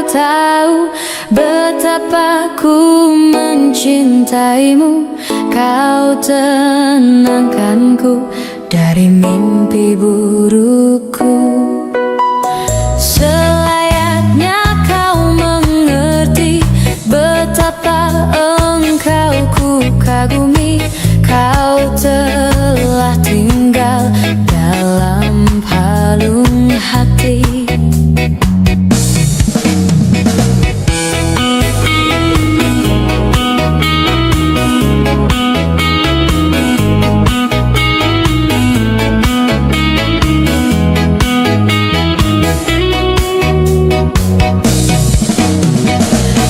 Tahu betapa ku mencintaimu, kau tenangkanku dari mimpi burukku. Selayaknya kau mengerti betapa engkau ku kagumi, kau telah tinggal dalam palung hati.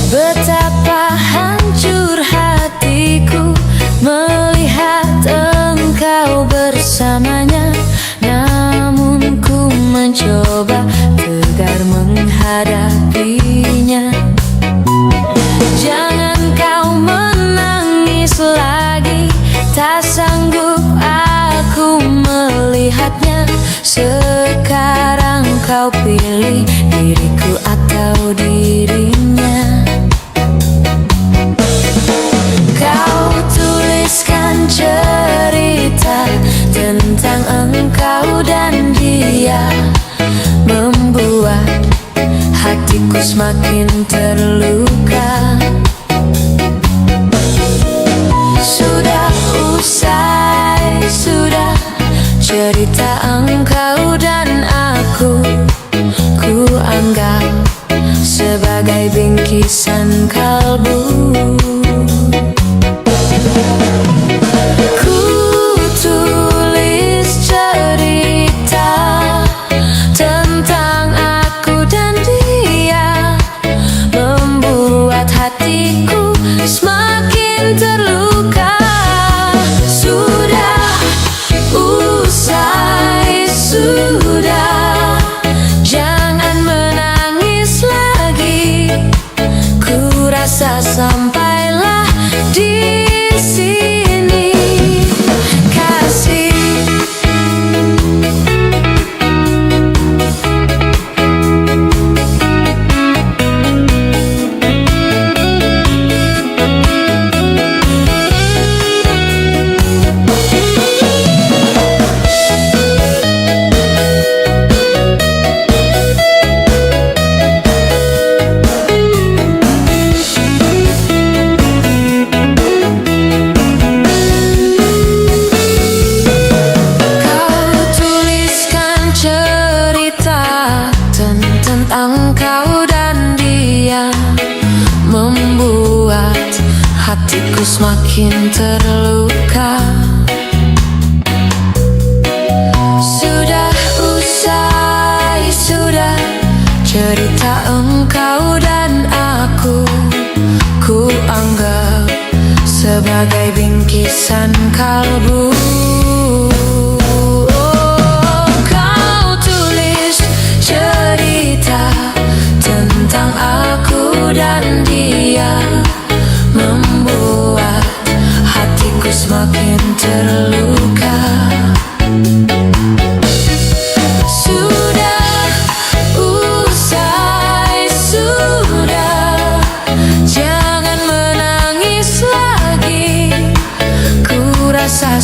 Betapa hancur hatiku melihat engkau bersamanya, namun ku mencoba tegar menghadapinya. Jangan kau menangis lagi, tak sanggup aku melihatnya. Sekarang kau pilih diriku atau dirinya. Kau tuliskan cerita tentang engkau dan dia, membuat hatiku semakin terluka. Sudah usai, sudah cerita engkau dan aku, ku anggap sebagai bingkisan kalbu. Ku tulis cerita tentang aku dan dia, membuat hatiku semakin terluka. Sudah usai, sudah, jangan menangis lagi. Ku rasa sampailah di sini, kasih. Engkau dan dia, membuat hatiku semakin terluka. Sudah usai, sudah cerita engkau dan aku, ku anggap sebagai bingkisan kalbu. Tentang aku dan dia, membuat hatiku semakin terluka. Sudah usai, sudah, jangan menangis lagi. Ku rasa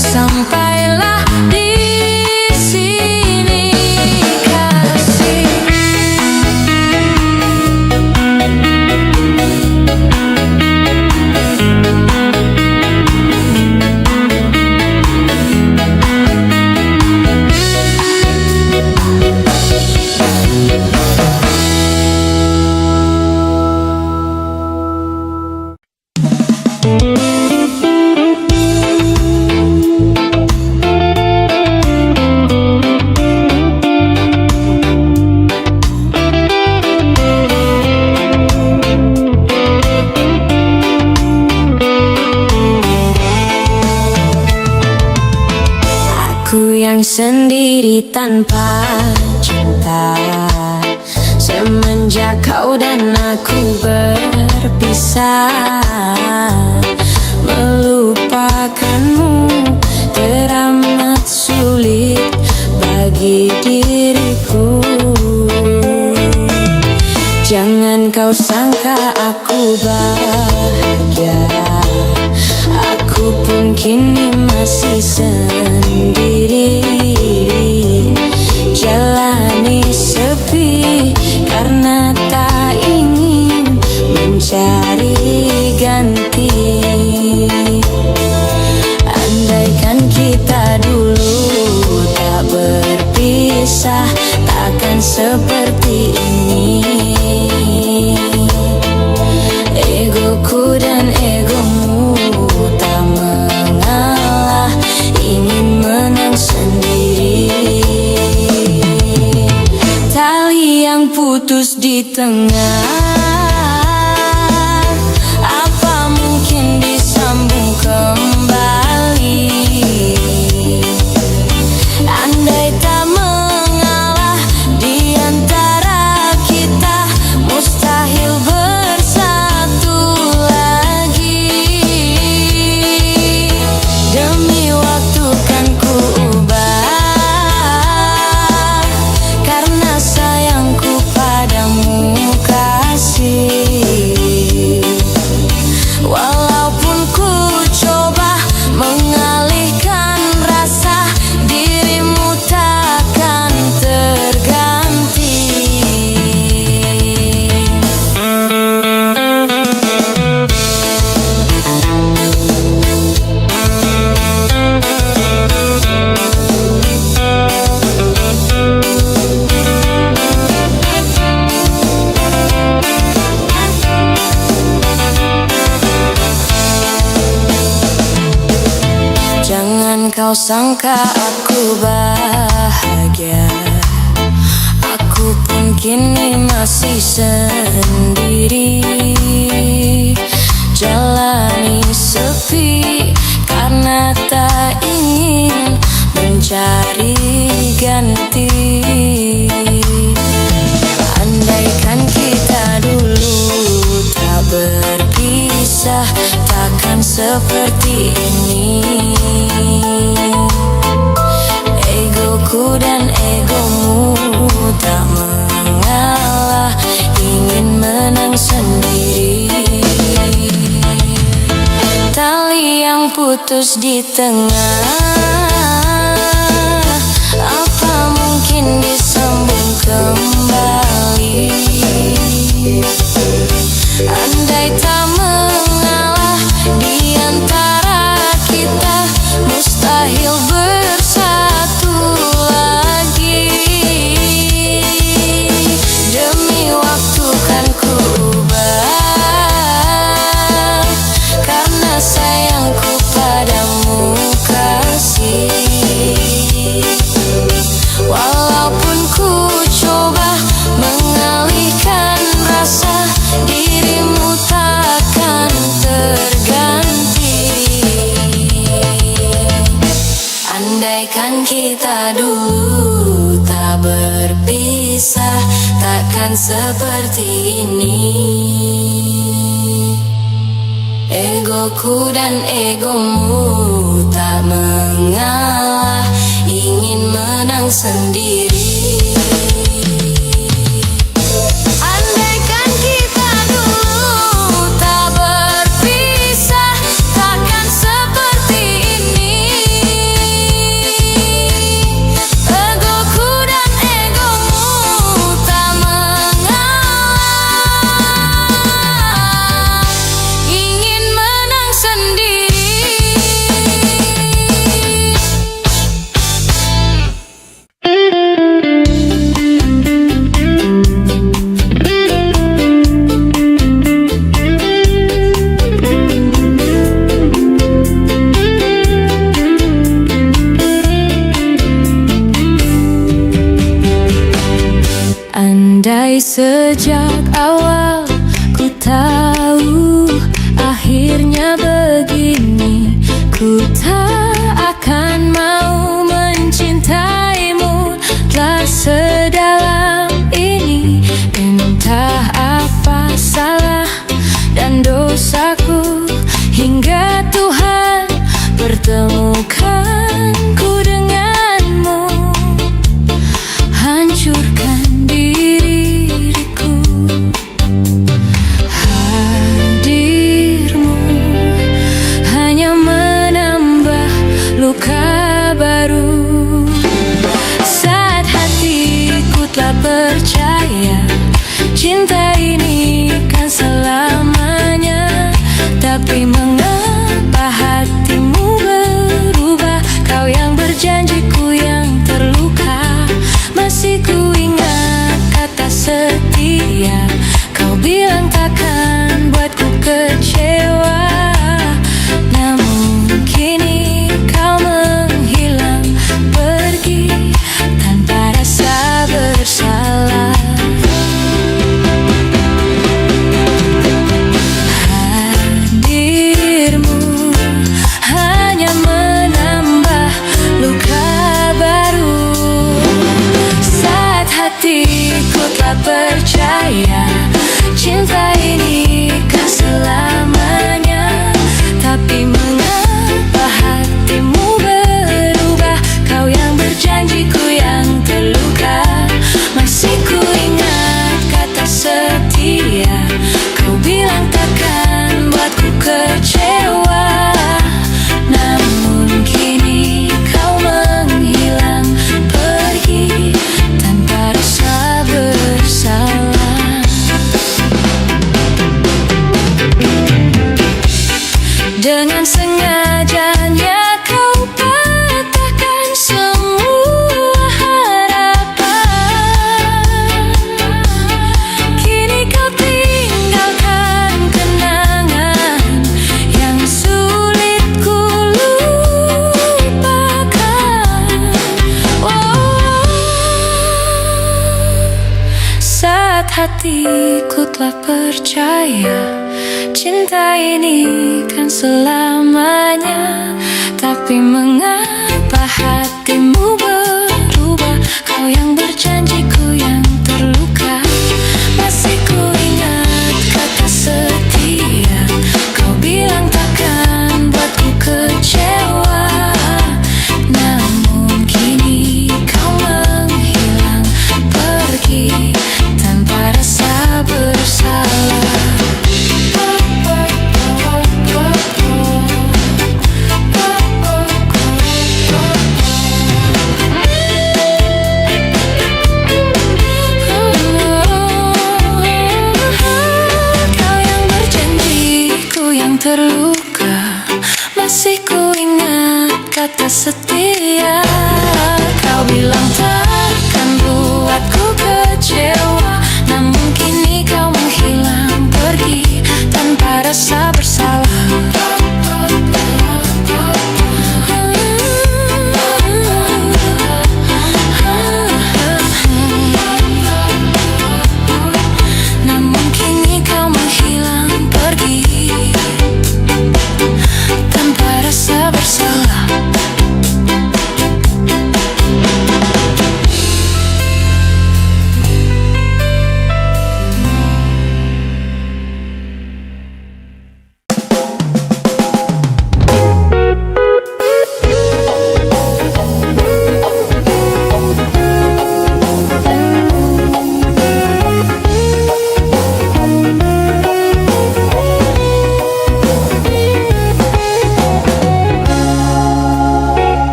sendiri tanpa cinta. Semenjak kau dan aku berpisah, melupakanmu teramat sulit bagi diriku. Jangan kau sangka aku bahagia, aku pun kini masih sendiri. Jalani sepi karena tak ingin mencari ganti. Andaikan kita dulu tak berpisah, takkan seperti ini. Egoku dan egomu tak mengalah, ingin menang sendiri. Tali yang putus di tengah, apa mungkin disambung kembali? Andai tak mengalah di antara kita, mustahil bersatu lagi. Demi waktu kan ku ubah, karena sayangku padamu kasih. Walaupun ku coba mengalihkan rasa, dirimu takkan terganti. Jangan kau sangka aku bahagia, aku pun kini masih sendiri. Jalani sepi karena tak ingin mencari ganti. Andaikan kita dulu tak berpisah, takkan seperti ini. Egoku dan egomu tak mengalah, ingin menang sendiri. Tali yang putus di tengah, apa mungkin disambung kembali? Andai tak mengalah di antara kita, mustahil bersatu lagi. Demi waktu kan ku ubah, karena sayangku padamu kasih. Walaupun ku coba mengalihkan rasa, dirimu takkan terganti. Andaikan kita dulu tak berpisah, takkan seperti ini. Egoku dan egomu tak mengalah, ingin menang sendiri. Andaikan kita dulu tak berpisah, takkan seperti ini. Egoku dan egomu tak mengalah, ingin menang sendiri. Andai sejak awal ku tahu akhirnya begini, ku tak akan mau mencintaimu telah percaya cinta ini kan selamanya. Tapi mengapa hatimu berubah? Kau yang berjanji, ku yang terluka. Masih ku ingat kata setia, kau bilang takkan buatku kecewa. Namun kini kau menghilang pergi tanpa rasa bersalah. Dengan sengajanya kau patahkan semua harapan. Kini kau tinggalkan kenangan yang sulit ku lupakan. Oh, saat hatiku telah percaya cinta ini kan selamanya. Tapi mengapa hatimu berubah? Kau yang berjanji, ku yang terluka. Masih ku ingat kata setia, kau bilang takkan buatku kecewa. Namun kini kau menghilang pergi tanpa rasa bersalah. Terluka, masih ku ingat kata setia, kau bilang takkan buatku kecewa. Namun kini kau menghilang pergi tanpa rasa bersalah. Namun kini kau menghilang pergi tanpa rasa bersalah.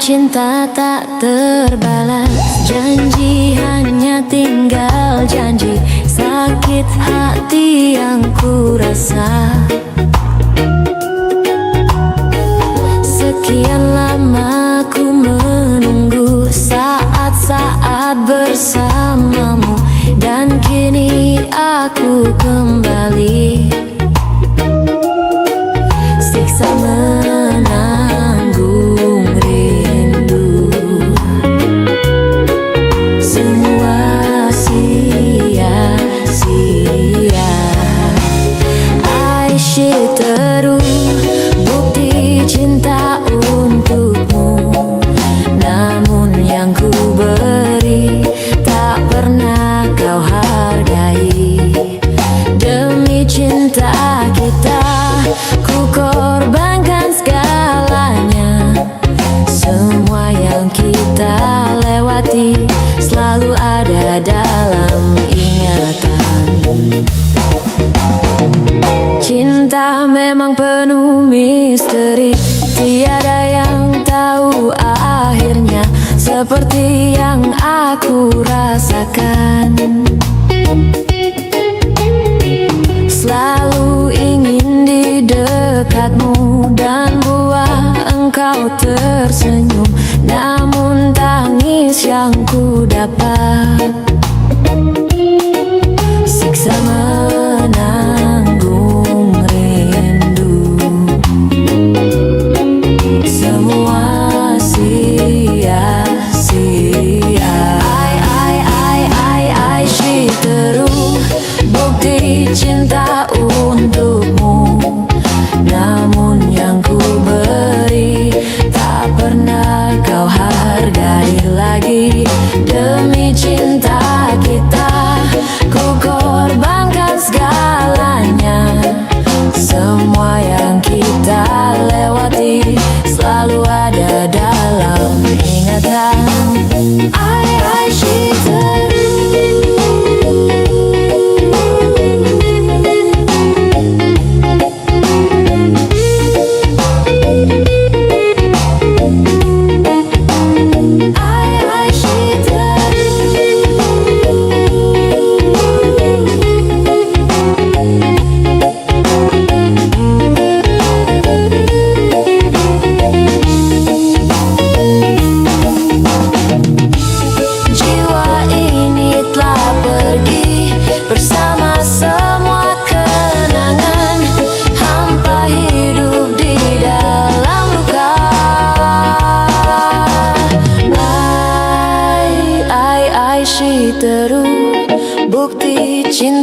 Cinta tak terbalas, janji hanya tinggal janji. Sakit hati yang ku rasa, sekian lama ku menunggu saat-saat bersamamu. Dan kini aku kembali siksa menanggung rindu. Semua sia-sia. Aisyah terus bukti cinta untukmu. Namun yang ku beri tak pernah kau hargai. Demi cinta kita ku korbankan segalanya. Semua yang kita lewati selalu ada dalam ingatan. Cinta memang penuh misteri, tiada yang tahu akhirnya. Seperti yang aku rasakan, selalu ingin di dekatmu dan buat engkau tersenyum. Namun tangis yang ku dapat, siksa menanggung rindu. Semua sia-sia. Aisyah terus bukti cinta untukmu. Namun yang ku beri tak pernah kau hargai lagi.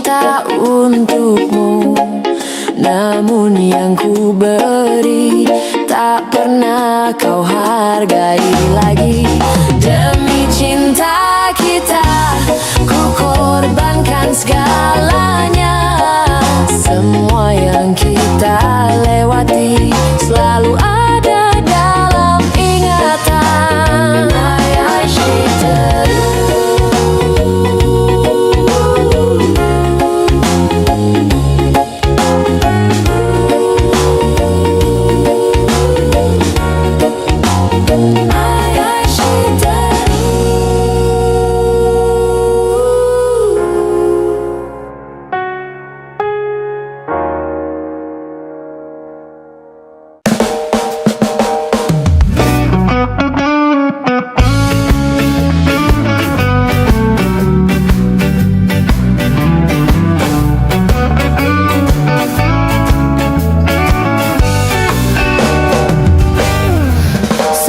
cinta untukmu, namun yang ku beri tak pernah kau hargai lagi. Demi cinta kita, ku korbankan segalanya. Semua yang kita lewati selalu ada dalam ingatan.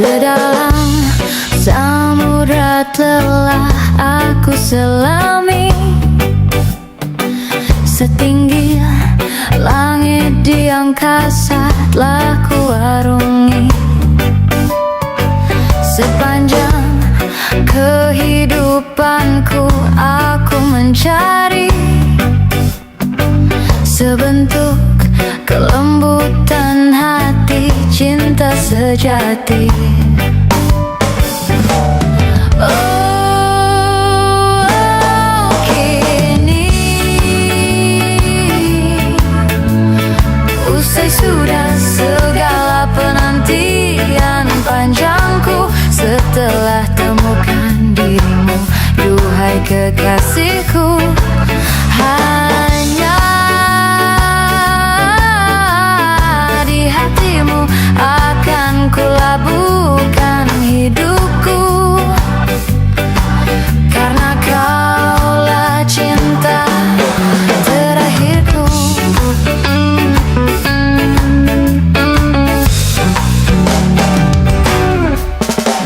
Sedalam samudra telah aku selami, setinggi langit di angkasa telah ku arungi. Sepanjang kehidupanku aku mencari sebentuk kelembutan hati, cinta sejati. Kini usai sudah segala penantian panjangku, setelah temukan dirimu, duhai kekasihku. Hanya di hatimu akan kulabuhkan hidupku, karena kaulah cinta terakhirku.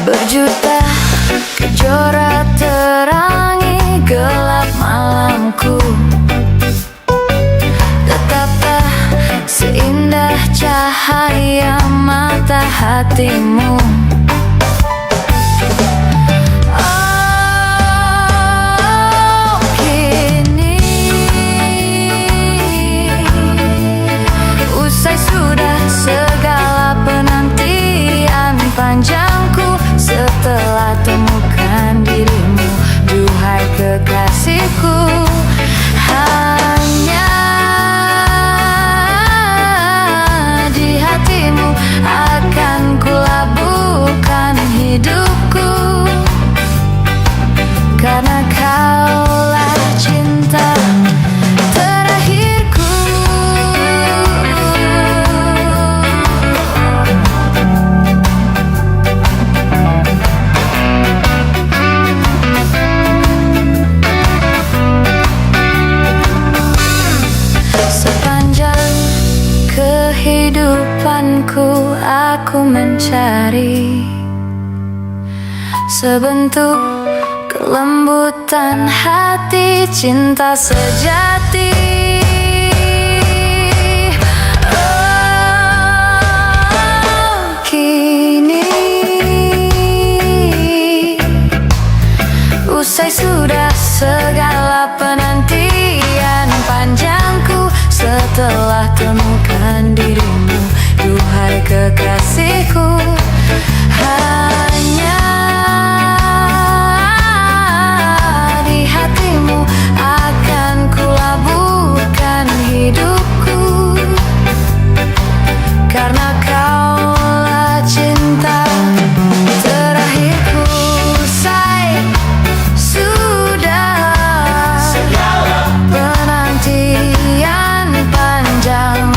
Berjuta kejora terangi gelap malamku, tetaplah seindah cahaya mata hatimu. Oh, kini usai sudah segala penantian panjangku, setelah temukan dirimu, duhai kekasihku. Hanya di hatimu akan kulabuhkan hidupku, karena kaulah cinta terakhirku. Sepanjang kehidupanku aku mencari sebentuk kelembutan hati, cinta sejati. Oh, kini usai sudah segala penantian panjangku, setelah temukan dirimu, duhai kekasihku. Hanya di hatimu akan kulabuhkan hidupku, karena kaulah cinta terakhirku. Usai sudah penantian panjang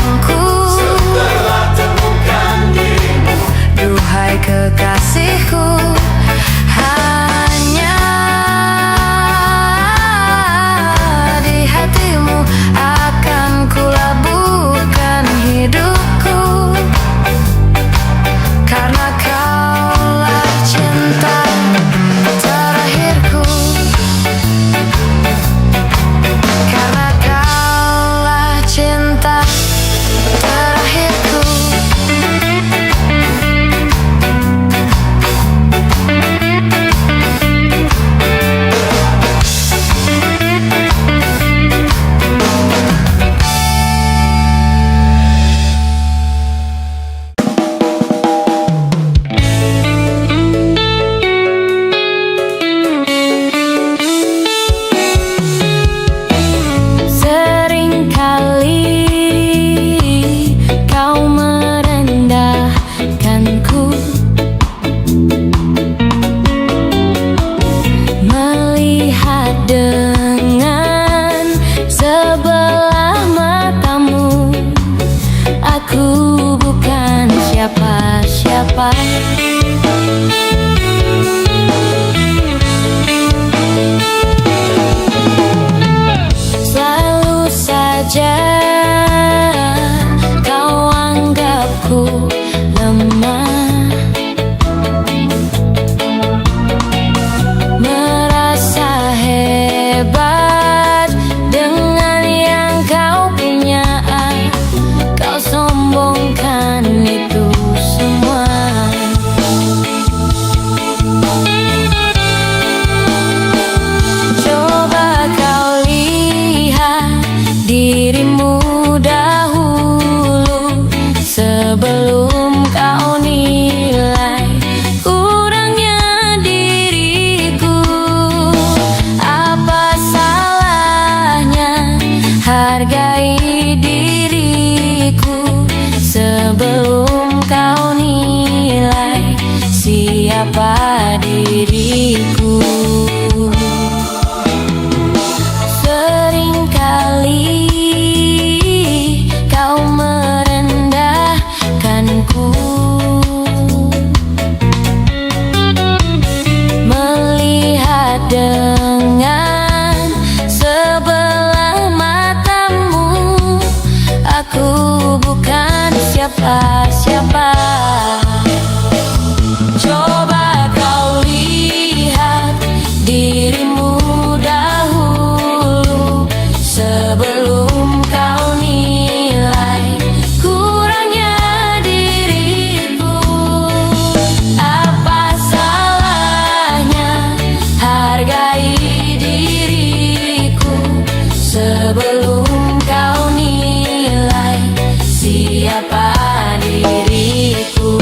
siapa diriku. Seringkali kau merendahkanku, melihat dengan sebelah matamu, aku bukan siapa-siapa. Coba kau lihat dirimu dahulu sebelum kau nilai kurangnya diriku. Apa salahnya hargai diriku sebelum kau nilai siapa diriku.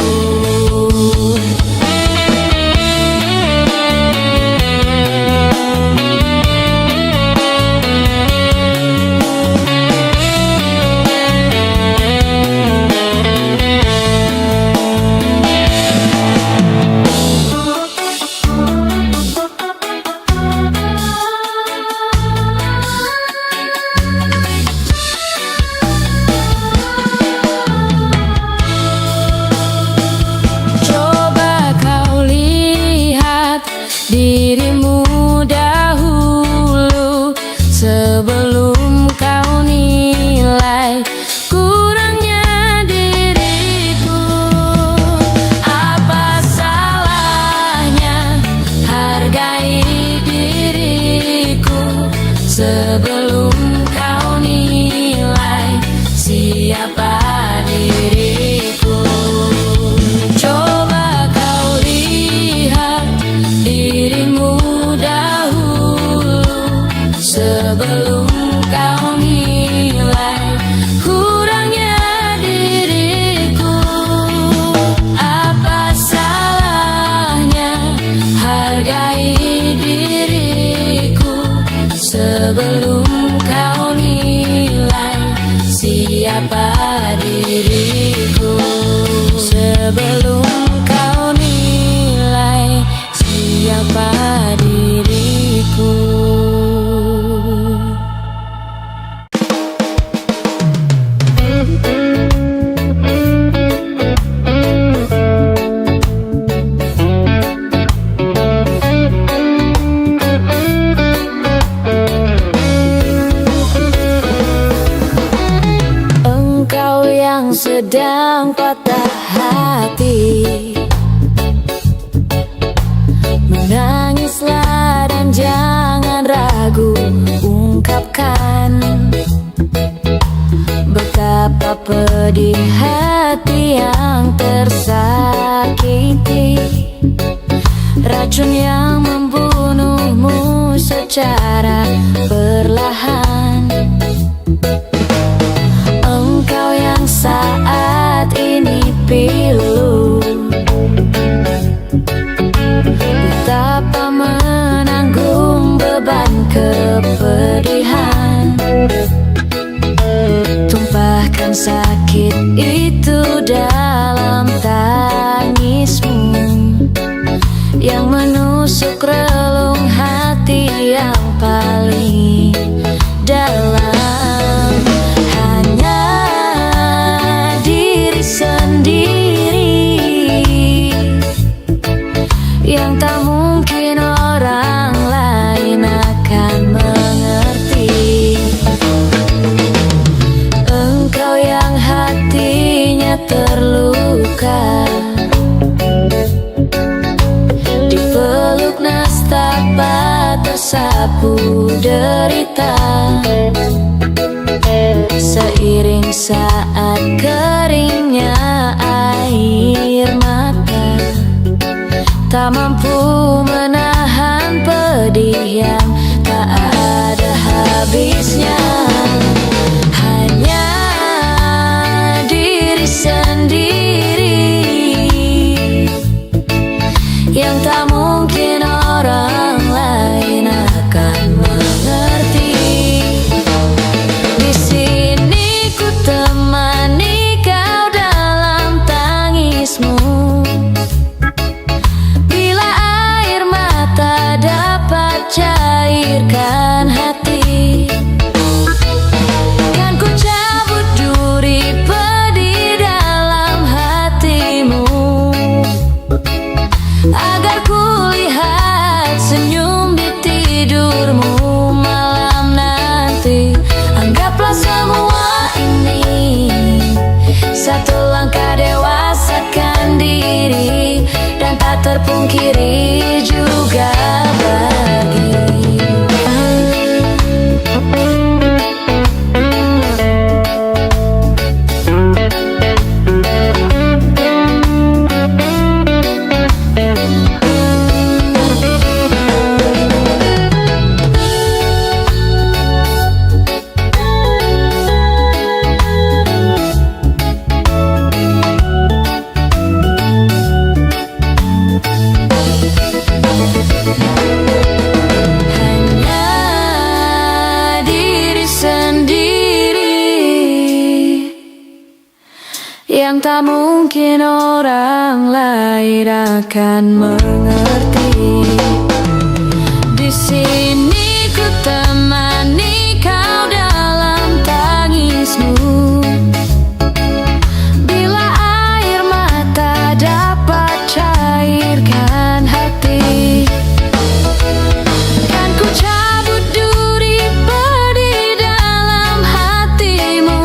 Dirimu dahulu sebelum kau nilai kurangnya diriku. Apa salahnya hargai diriku sebelum kau nilai siapa diriku. Coba kau lihat dirimu dahulu sebelum kau nilai kurangnya diriku. Apa salahnya hargai diriku sebelum kau nilai siapa diriku. Sebelum kau nilai siapa diriku. Engkau yang sedang patah hati, menangislah dan jangan ragu ungkapkan betapa pedih hati yang tersakiti, racun yang membunuhmu secara perlahan. Engkau yang saat ini pilu, betapa menanggung beban kepedihan, tumpahkan sakit itu dalam tangismu yang menusuk relung hati yang paling dalam. Hanya diri sendiri yang tak mungkin orang lain akan mengerti. Engkau yang hatinya terluka, dipeluk nestapa tersapu derita, seiring saat keringnya air mata, tak mampu menahan pedih yang tak ada habisnya. Hanya diri sendiri yang tak mungkin orang lain akan mengerti. Di sini ku temani kau dalam tangismu, terpungkiri juga bagi. Yang tak mungkin orang lain akan mengerti. Di sini ku temani kau dalam tangismu. Bila air mata dapat cairkan hati, kan ku cabut duri pedih dalam hatimu,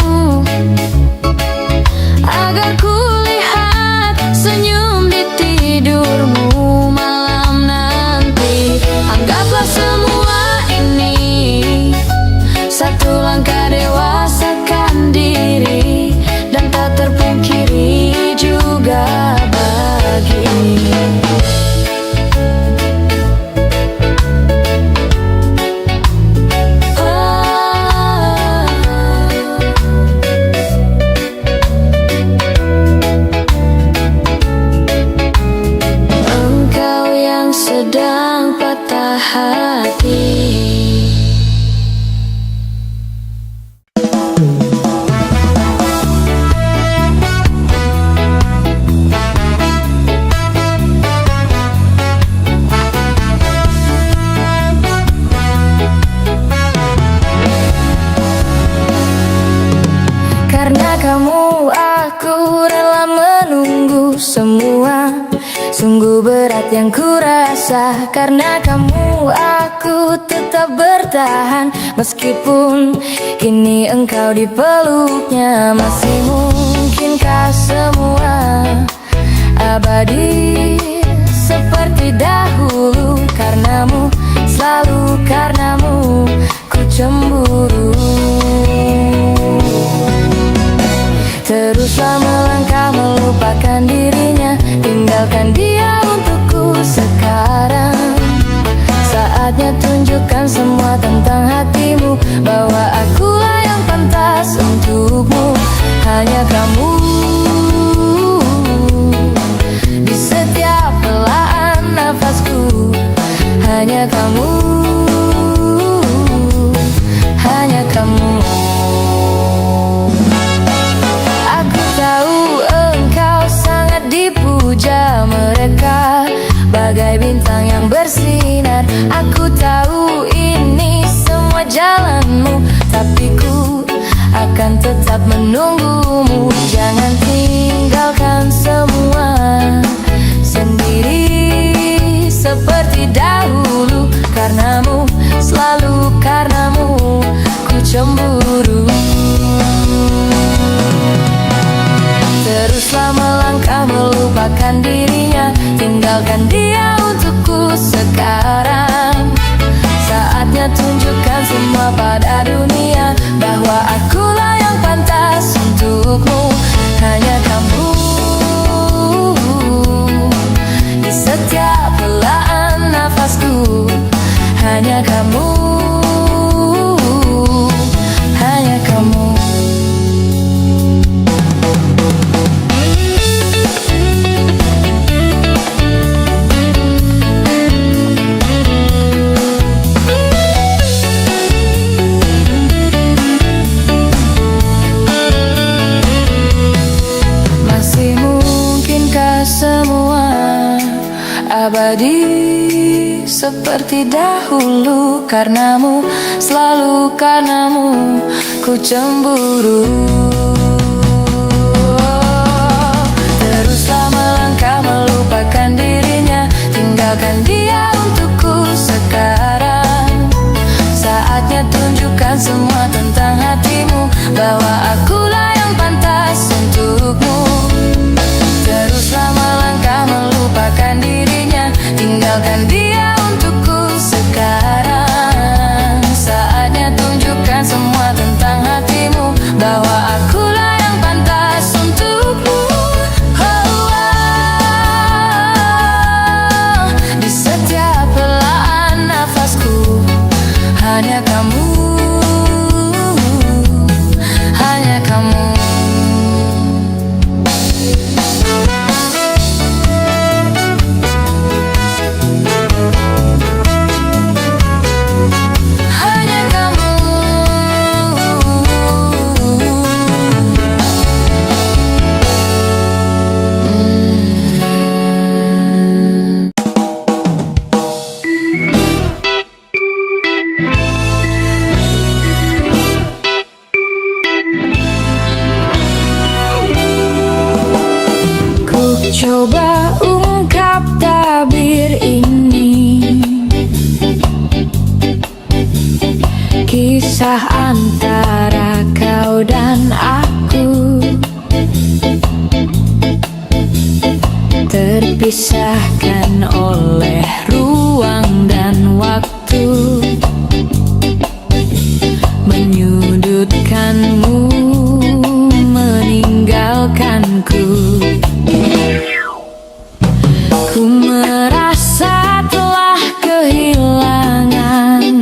agar ku lihat senyum di tidurmu malam nanti. Anggaplah semua ini satu langkah dewasakan diri, dan tak terpungkiri juga bagi. Sedang patah hati. Karena kamu aku rela menunggu semua. Sungguh berat yang ku rasa, karena kamu aku tetap bertahan. Meskipun kini engkau di peluknya, masih mungkinkah semua abadi seperti dahulu? Karenamu, selalu karenamu ku cemburu. Teruslah melangkah melupakan dirinya, tinggalkan dia untukku sekarang. Saatnya tunjukkan semua tentang hatimu, bahwa akulah yang pantas untukmu. Hanya kamu di setiap helaan nafasku. Hanya kamu, hanya kamu. Dipuja mereka bagai bintang yang bersinar. Aku tahu ini semua jalanmu, tapi ku akan tetap menunggumu. Jangan tinggalkan semua sendiri seperti dahulu. Karenamu, selalu karenamu ku cemburu. Teruslah melangkah melupakan dirinya, tinggalkan dia untukku sekarang. Saatnya tunjukkan semua pada dunia, bahwa akulah yang pantas untukmu. Hanya kamu di setiap helaan nafasku. Hanya kamu, hanya kamu. Abadi seperti dahulu. Karenamu, selalu karenamu ku cemburu. Teruslah melangkah melupakan dirinya, tinggalkan dia untukku sekarang. Saatnya tunjukkan semua tentang hatimu, bahwa akulah yang pantas untukmu. Teruslah melangkah melupakan dirinya, Tinggalkan dia untukku sekarang. Saatnya tunjukkan semua tentang hatimu, bahwa akulah yang pantas untukmu. Di setiap helaan nafasku, hanya kamu, hanya kamu. Hanya kamu. Ku coba ungkap tabir ini, kisah antara kau dan aku, terpisahkan oleh ruang dan waktu, menyudutkanmu, meninggalkanku. Ku merasa telah kehilangan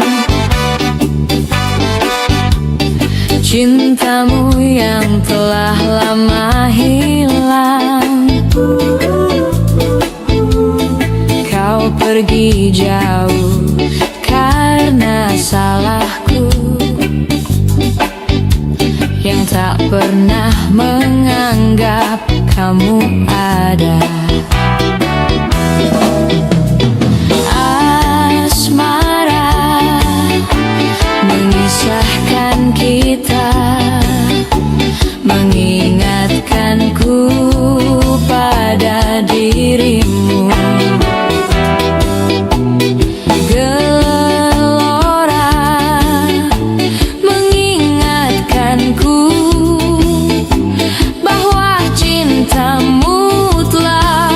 cintamu yang telah lama hilang. Kau pergi jauh karena salahku, yang tak pernah menganggap kamu ada. Asmara mengisahkan kita, mengingatkanku pada dirimu. Gelora mengingatkanku bahwa cintamu telah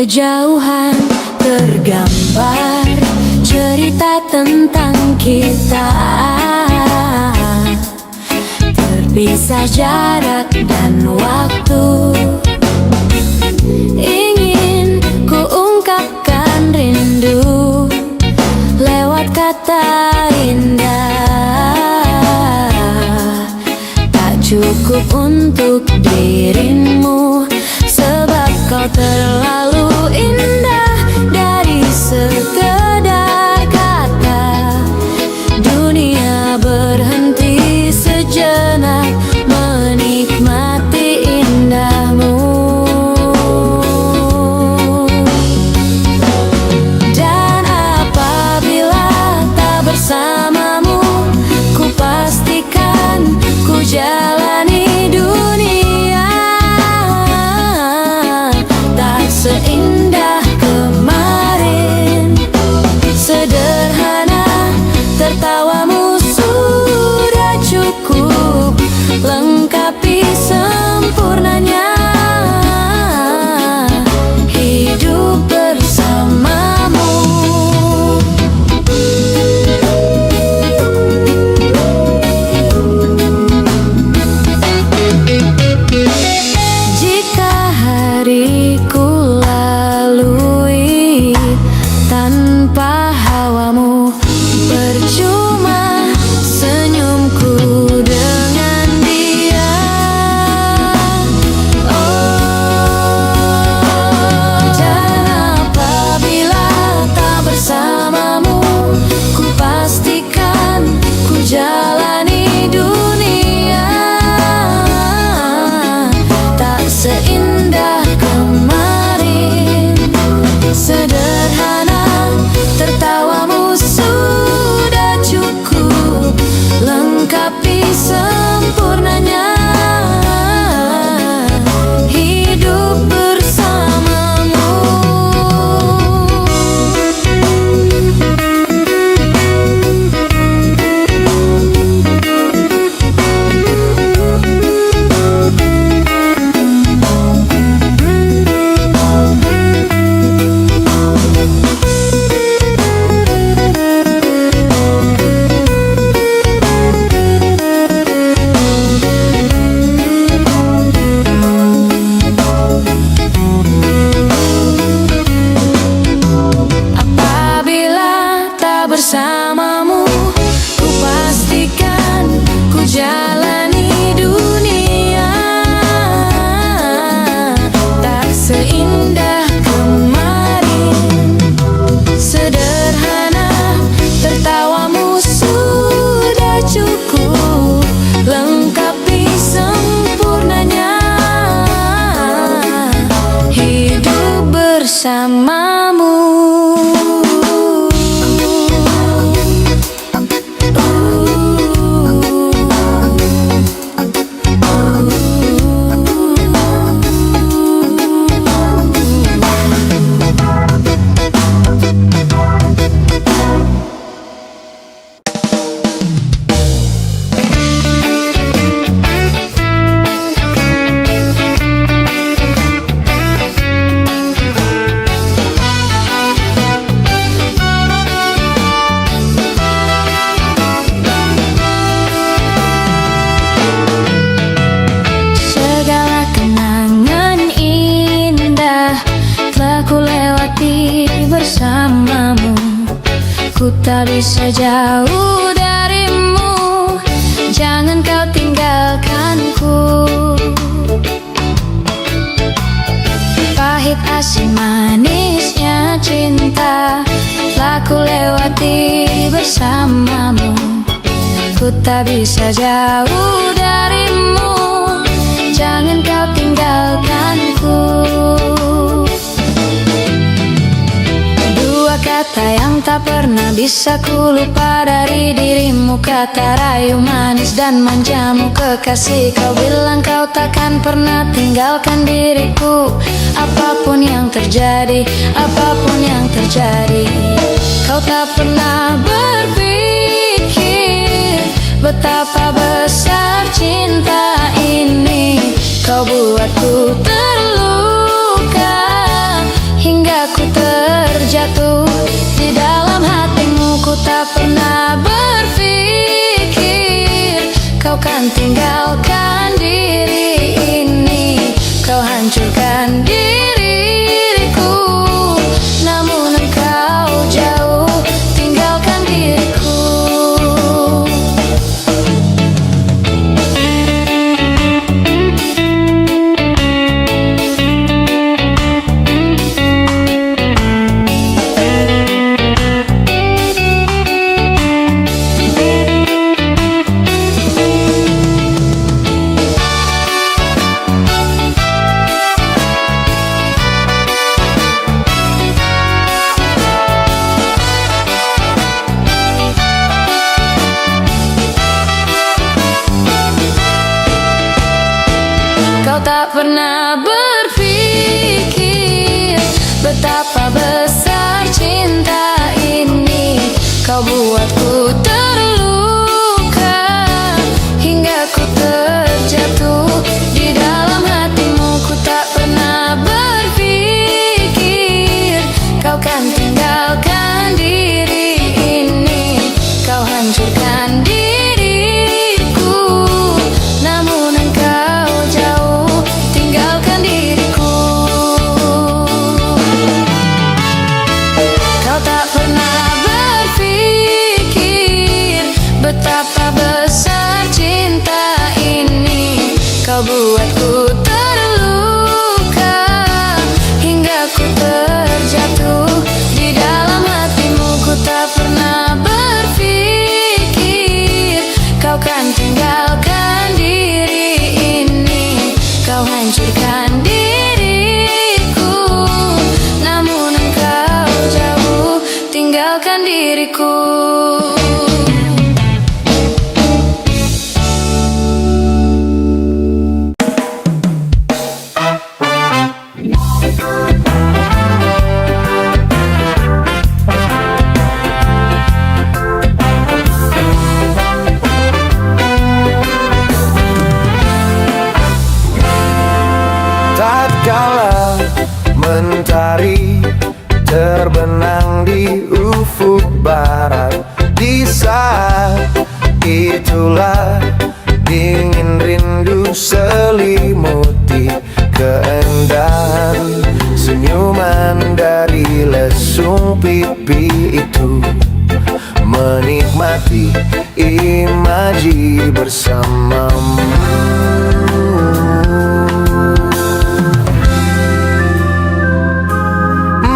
kejauhan tergambar cerita tentang kita, terpisah jarak dan waktu. Ingin ku ungkapkan rindu lewat kata indah, tak cukup untuk dirimu, sebab kau terlalu indah. Dari sekedar kata, dunia berhenti sejenak menikmati indahmu. Dan apabila tak bersamamu, ku pastikan ku jalani dunia tak seindah kemarin. Sederhana, tertawamu sudah cukup lengkapi sempurnanya hidup bersamamu. Jika hariku lalui tanpa hawamu, percuma senyumku dengan dia. Dan apabila tak bersamamu, ku pastikan ku jalani dunia tak seindah kemarin. Sederhana, tertawamu sudah cukup lengkapi sempurnanya hidup bersamamu. Apabila tak bersamamu, ku pastikan ku jalani dunia tak seindah kemarin. Sederhana, tertawamu sudah cukup lengkapi sempurnanya hidup bersamamu. Segala kenangan indah telah ku lewati bersamamu. Ku tak bisa jauh darimu, jangan kau tinggalkanku. Pahit asin manisnya cinta telah ku lewati bersamamu. Ku tak bisa jauh darimu, jangan kau tinggalkanku. Dua kata yang tak pernah bisa ku lupa dari dirimu, kata rayu manis dan manjamu kekasih. Kau bilang kau takkan pernah tinggalkan diriku, apapun yang terjadi, apapun yang terjadi. Kau tak pernah berpikir betapa besar cinta ini. Kau buatku terluka hingga kan tinggalkan diri ini, kau hancurkan diriku. Namun engkau jauh tinggalkan diriku. Kau tak pernah berpikir betapa besar cinta ini. Kau buatku terluka hingga ku terjatuh di dalam hatimu. Ku tak pernah berpikir kau kan tinggalkan diri ini, kau hancurkan diriku. Namun engkau jauh tinggalkan diriku. Kau tak pernah berpikir betapa besar cinta ini. Kau buatku terluka hingga ku terjatuh di dalam hatimu. Ku tak pernah berpikir kau kan tinggalkan diri ini, kau hancurkan diriku. Namun engkau jauh tinggalkan diriku. Tatkala mentari terbenam di ufuk barat, di saat itulah dingin rindu selimuti keindahan senyuman dari lesung pipi itu. Menikmati imaji bersamamu.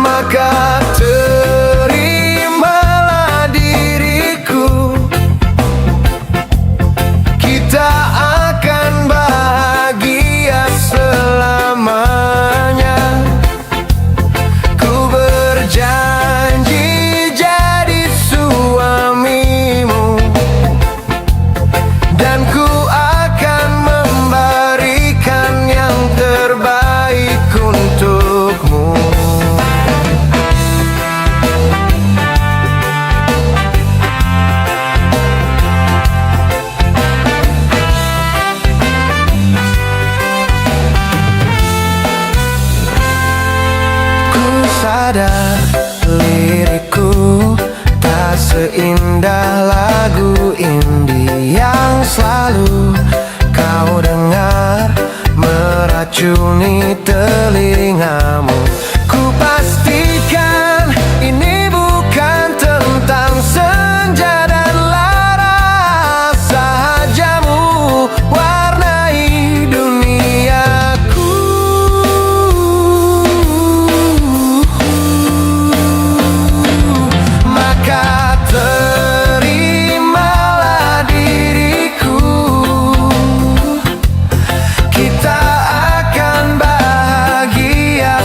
Maka terimalah diriku, kita akan bahagia selamanya. Ku berjanji jadi suamimu, dan ku akan memberikan yang terbaik untukmu. Sadar lirikku tak seindah lagu indie yang selalu kau dengar meracuni telingamu. Ku pastikan ini bukan tentang senja dan lara sahajamu warnai duniaku. Maka terimalah diriku, kita akan bahagia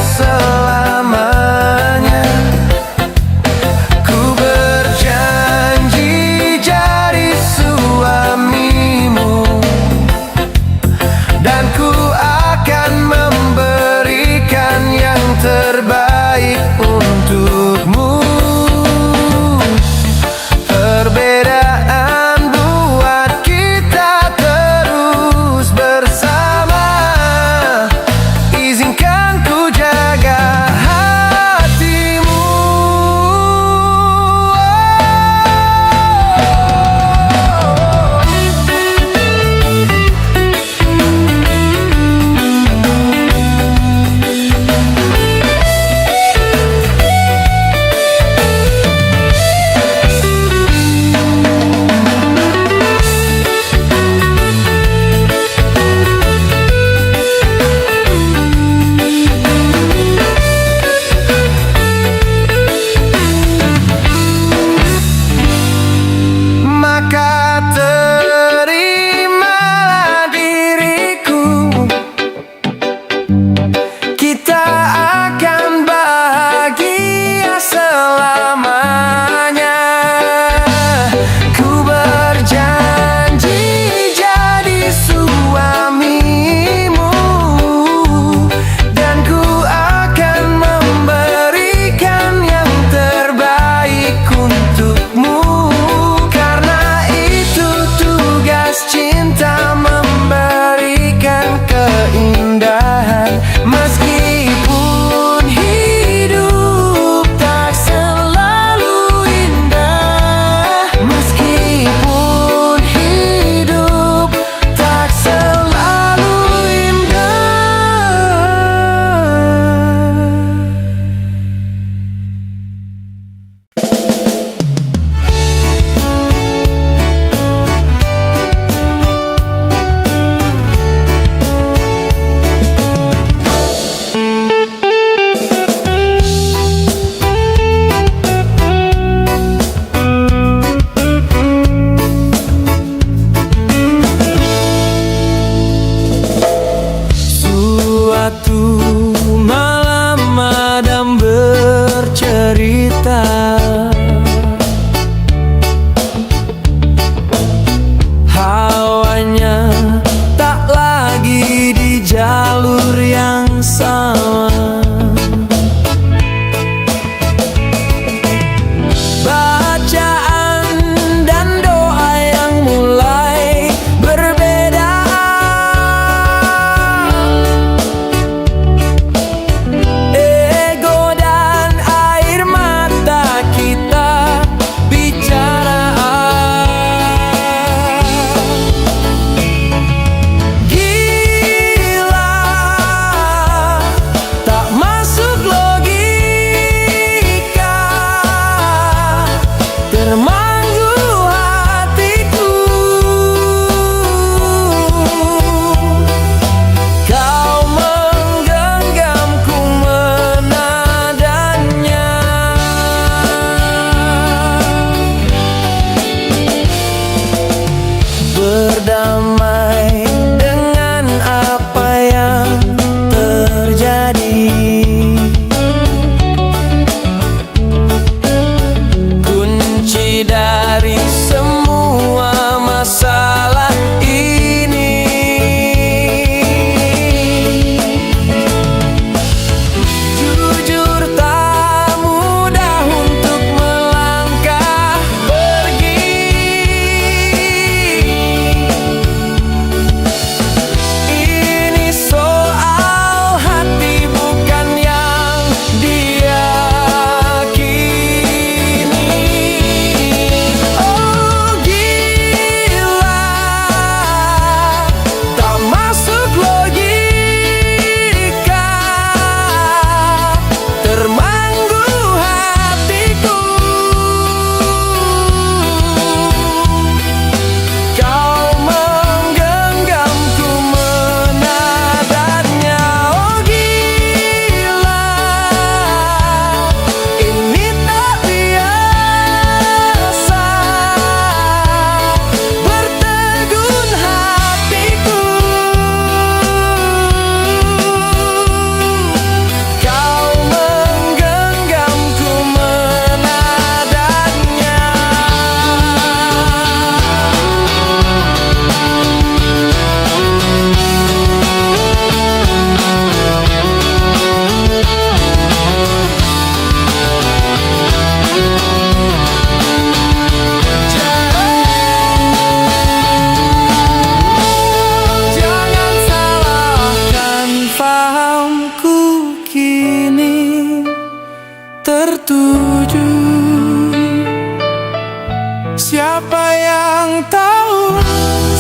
yang tahu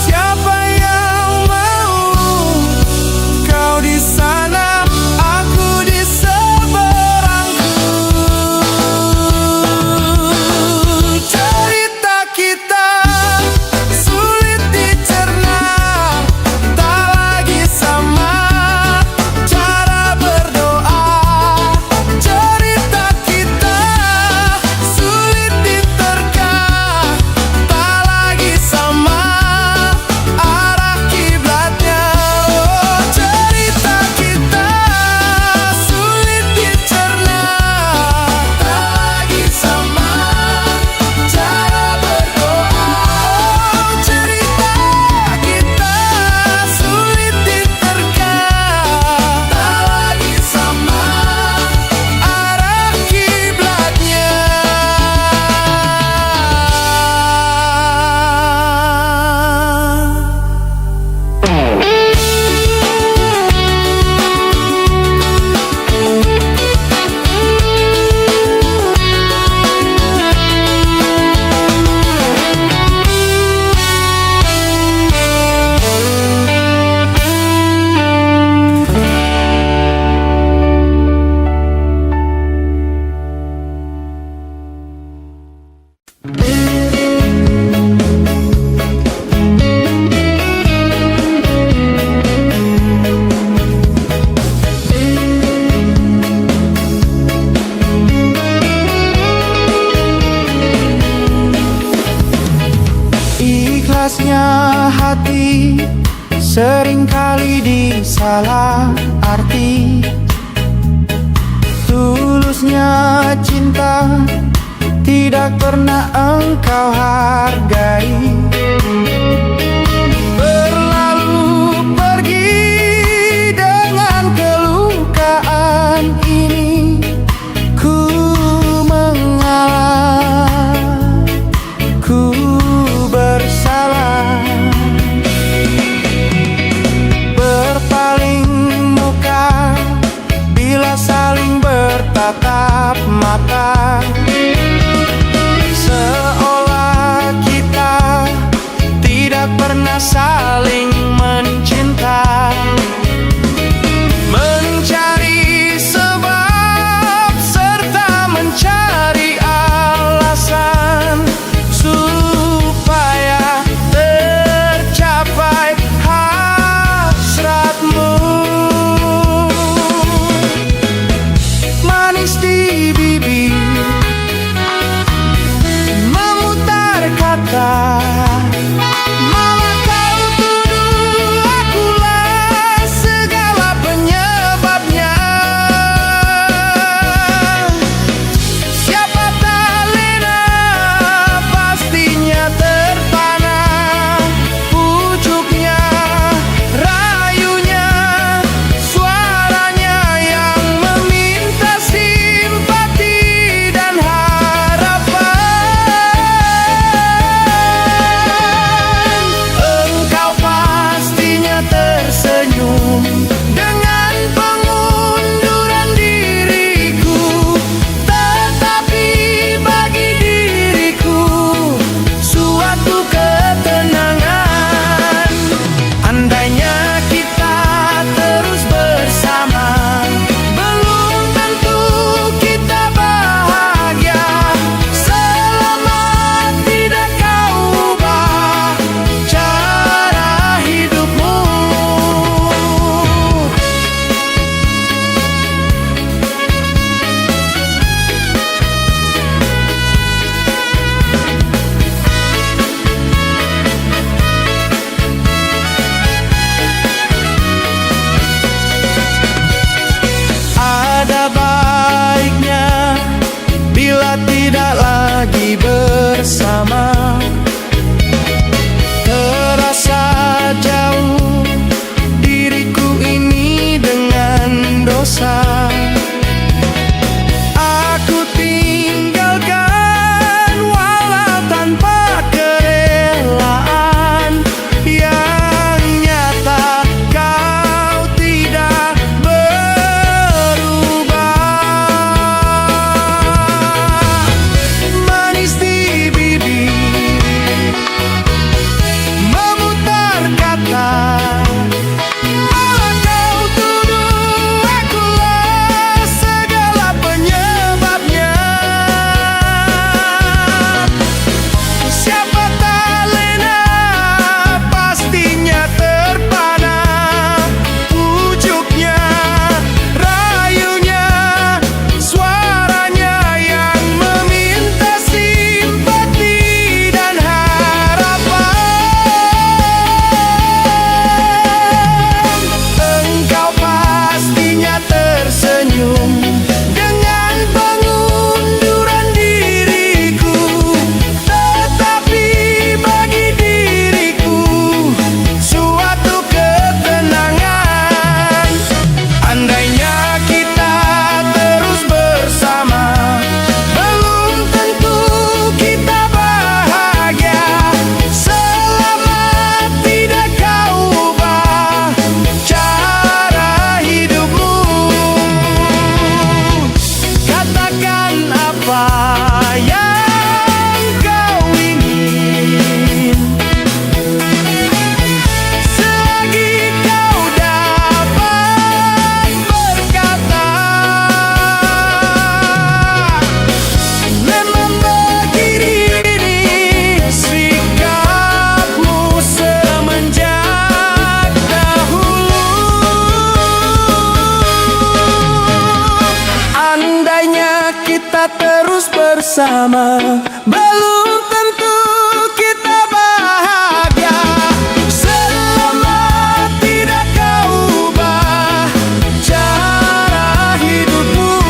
siapa yang mau. Kau di sana, aku di seberangku. Cerita kita sulit dicerna, tak lagi sama cara berdoa. Cerita kita sulit diterka, tak lagi sama arah kiblatnya. Oh, cerita kita sulit dicerna, tak lagi sama cara berdoa. Oh, cerita kita sulit diterka, tak lagi sama arah kiblatnya. Ikhlasnya hati seringkali disalah arti. Tulusnya cinta tidak pernah engkau hargai. Berlalu pergi dengan kelukaan ini, ku mengalah, ku bersalah. Berpaling muka bila saling bertatap mata, seolah kita tidak pernah saling mencinta. Mencari sebab serta mencari alasan supaya tercapai hasratmu. Manis di bibir, memutar kata, malah kau tuduh bersama. Belum tentu kita bahagia selama tidak kau ubah cara hidupmu.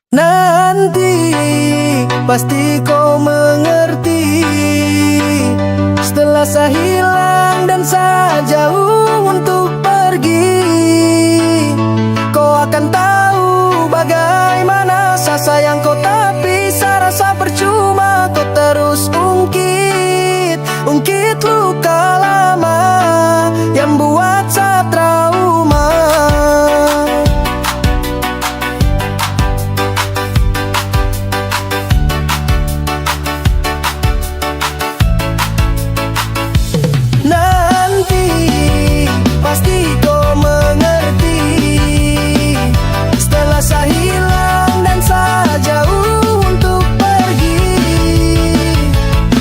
Nanti pasti kau mengerti, setelah saya hilang dan saya jauh untuk pergi, kau akan tahu bagaimana saya sayang kau. Tapi saya rasa percuma kau terus ungkit luka lama yang buat saya trauma. Pasti kau mengerti, setelah saya hilang dan saya jauh untuk pergi,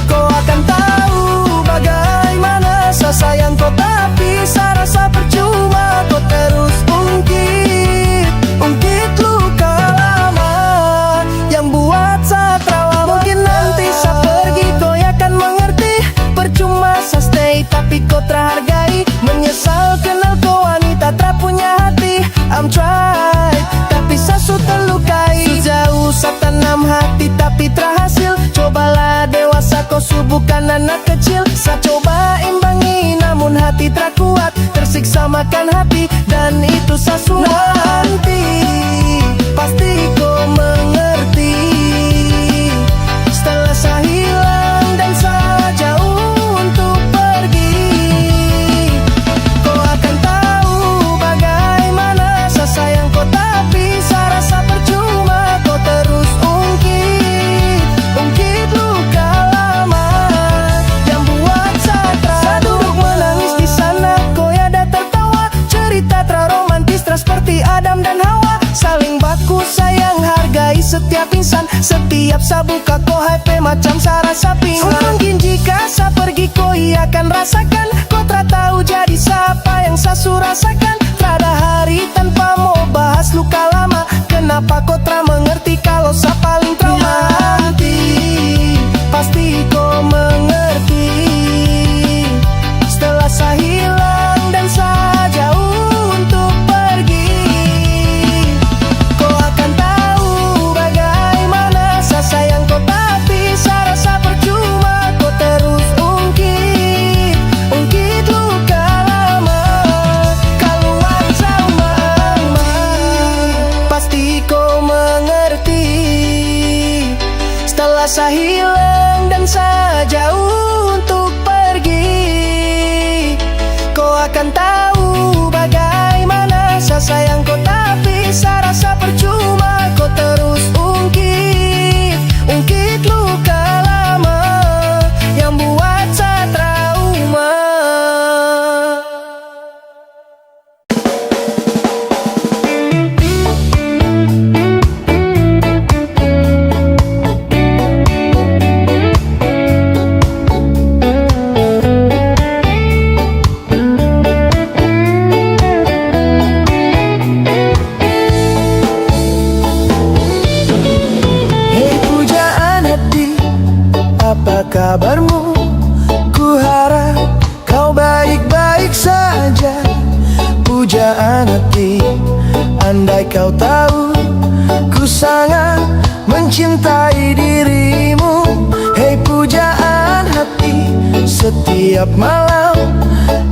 kau akan tahu bagaimana saya sayang kau. Tapi saya rasa percuma kau terus ungkit luka lama yang buat saya trauma. Mungkin nanti saya pergi kau akan mengerti, percuma saya stay tapi kau terhargai. Menyesal kenal kau wanita tak punya hati. I'm try tapi saya sudah terlukai. Sejauh saya tanam hati tapi terhasil. Cobalah dewasa kau bukan anak kecil. Saya coba imbangi namun hati tak kuat. Tersiksa makan hati dan itu saya suap. Nanti pasti kau mengerti, setelah saya hilang dan saya jauh untuk pergi, kau akan tahu bagaimana saya sayang kau. Tapi saya rasa percuma kau terus ungkit luka lama yang buat saya trauma. Saya duduk menangis di sana, kau ada tertawa. Cerita romantis seperti Adam dan Hawa, saling baku sayang hargai setiap insan. Setiap saya buka kau HP macam saya rasa pingsan. Mungkin jika saya pergi kau akan rasakan. Kau tak tahu jadi siapa yang saya rasakan. Tak ada hari tanpa mau bahas luka lama. Kenapa kau tak mengerti kalau saya paling trauma? Nanti pasti kau mengerti, setelah saya hilang dan saya jauh untuk pergi, kau akan tahu bagaimana saya sayang kau. Tapi saya rasa percuma kau terus ungkit luka lama keluar sama. Pasti kau mengerti, setelah saya hilang dan saya jauh untuk pergi, kau akan tahu bagaimana saya sayang kau. Tapi saya rasa percuma kau terus ungkit luka lama yang buat saya trauma. Apa kabarmu? Ku harap kau baik-baik saja. Pujaan hati, andai kau tahu ku sangat mencintai dirimu. Hei pujaan hati, setiap malam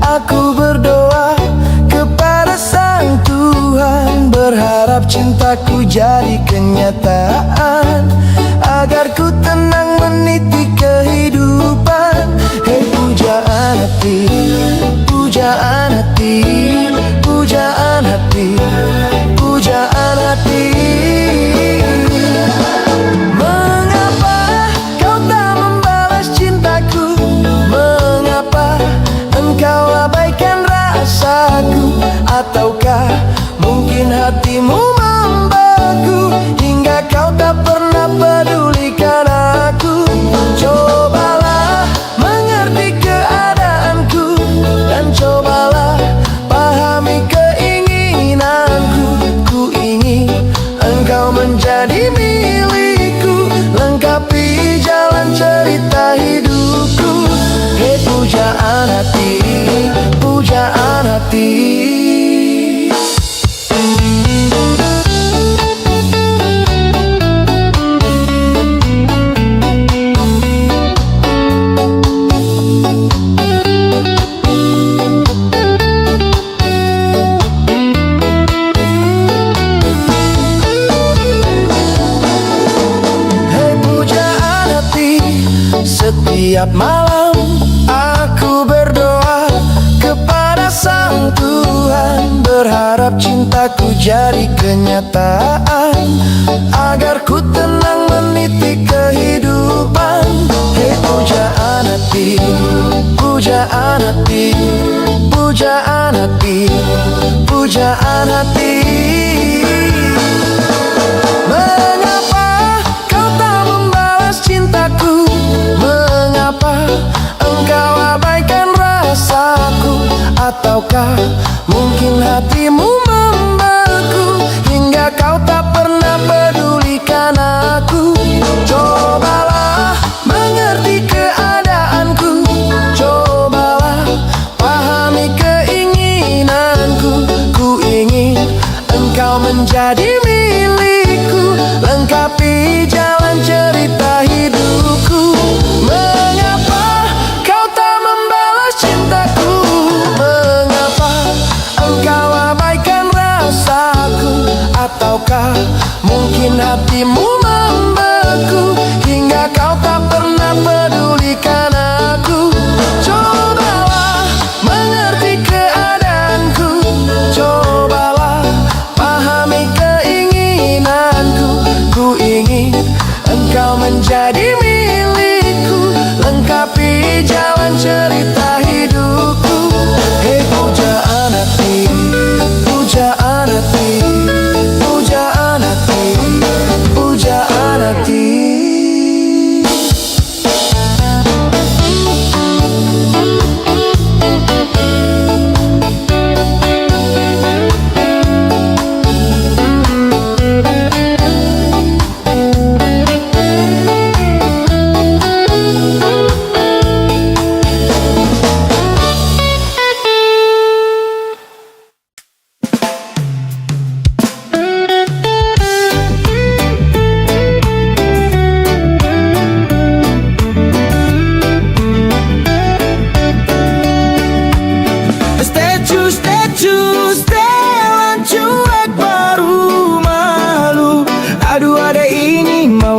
aku berdoa kepada Sang Tuhan, berharap cintaku jadi kenyataan, agar ku tenang meniti kehidupan. Hei pujaan hati, pujaan hati, pujaan hati, pujaan hati. Mengapa kau tak membalas cintaku? Mengapa engkau abaikan rasaku? Ataukah menjadi milikku, lengkapi jalan cerita hidupku. Hei pujaan hati, pujaan hati. Setiap malam aku berdoa kepada Sang Tuhan, berharap cintaku jadi kenyataan, agar ku tenang meniti kehidupan. Hei pujaan hati, pujaan hati, pujaan hati, pujaan hati. Mengapa kau tak membalas cintaku? Mengapa engkau abaikan rasaku? Ataukah mungkin hatimu membeku hingga kau tak pernah pedulikan aku? Cobalah mengerti keadaanku, cobalah pahami keinginanku. Ku ingin engkau menjadi milikku, lengkapi jalan cerita hidupku. Mengapa kau tak membalas cintaku? Mengapa engkau abaikan rasaku? Ataukah mungkin hatimu membeku hingga kau tak pernah pedulikan aku? Cobalah mengerti keadaanku, cobalah pahami keinginanku. Ku ingin engkau menjadi milikku, lengkapi jalan cerita hidupku. Hei pujaan hati, pujaan hati, pujaan hati, pujaan hati.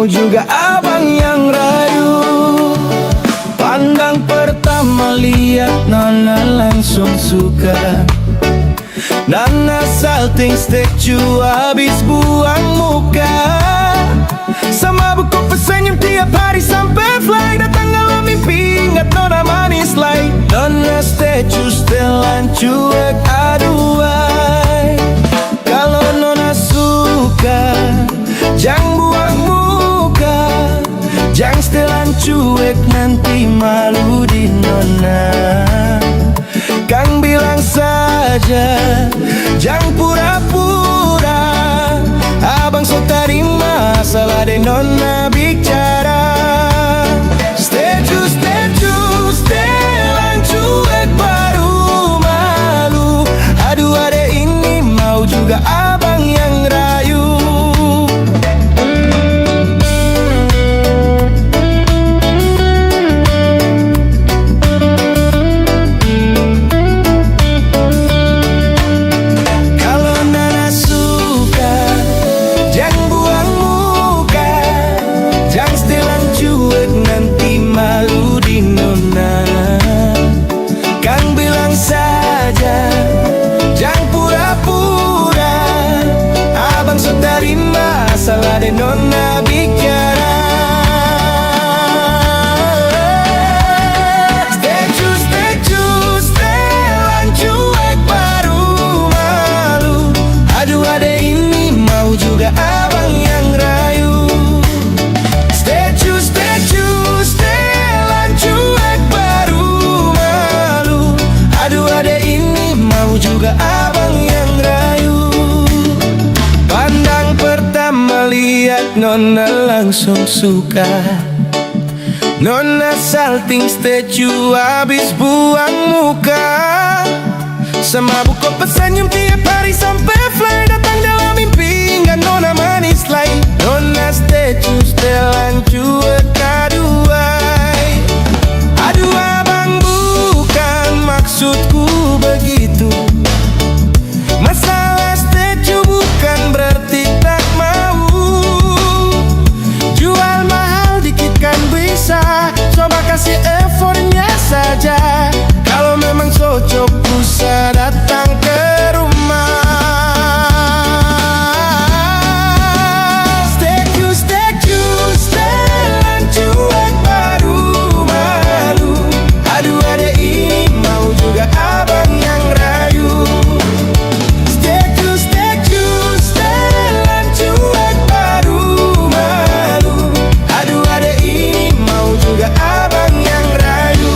Juga abang yang rayu. Pandang pertama lihat Nona langsung suka. Nona salting statue habis buang muka. Sama buku pesenyum tiap hari sampai fly. Datang dalam mimpi ingat Nona manis like. Nona statue setelan cuek aduai. Kalau Nona suka jangan buang muka, jangan setelan cuek nanti malu di Nona. Kang bilang saja jangan pura-pura, abang so terima salah deh Nona bicara. Statue, statue, setelan cuek baru malu. Aduh adek ini mau juga abang yang rayu. Salah deh Nona bicara. Statue, statue, setelan cuek baru malu. Aduh adek ini mau juga abang yang rayu. Statue, statue, setelan cuek baru malu. Aduh adek ini mau juga abang yang rayu. Pandang pertama lihat lihat Nona langsung suka. Nona salting statue habis buang muka. Semabuk kau pesenyum tiap hari sampai fly datang dalam mimpi. Hingga Nona manis lain. Nona statue setelan cuek aduai. Aduh abang bukan maksudku begitu. Masalah statue bukan berarti tak mau. Jual mahal dikit kan bisa. Coba kasih effortnya saja. Kalau memang cocok bisa datang ke rumah. Statue, statue, setelan cuek baru malu. Aduh adek ini mau juga abang yang rayu. Statue, statue, setelan cuek baru malu. Aduh adek ini mau juga abang yang rayu.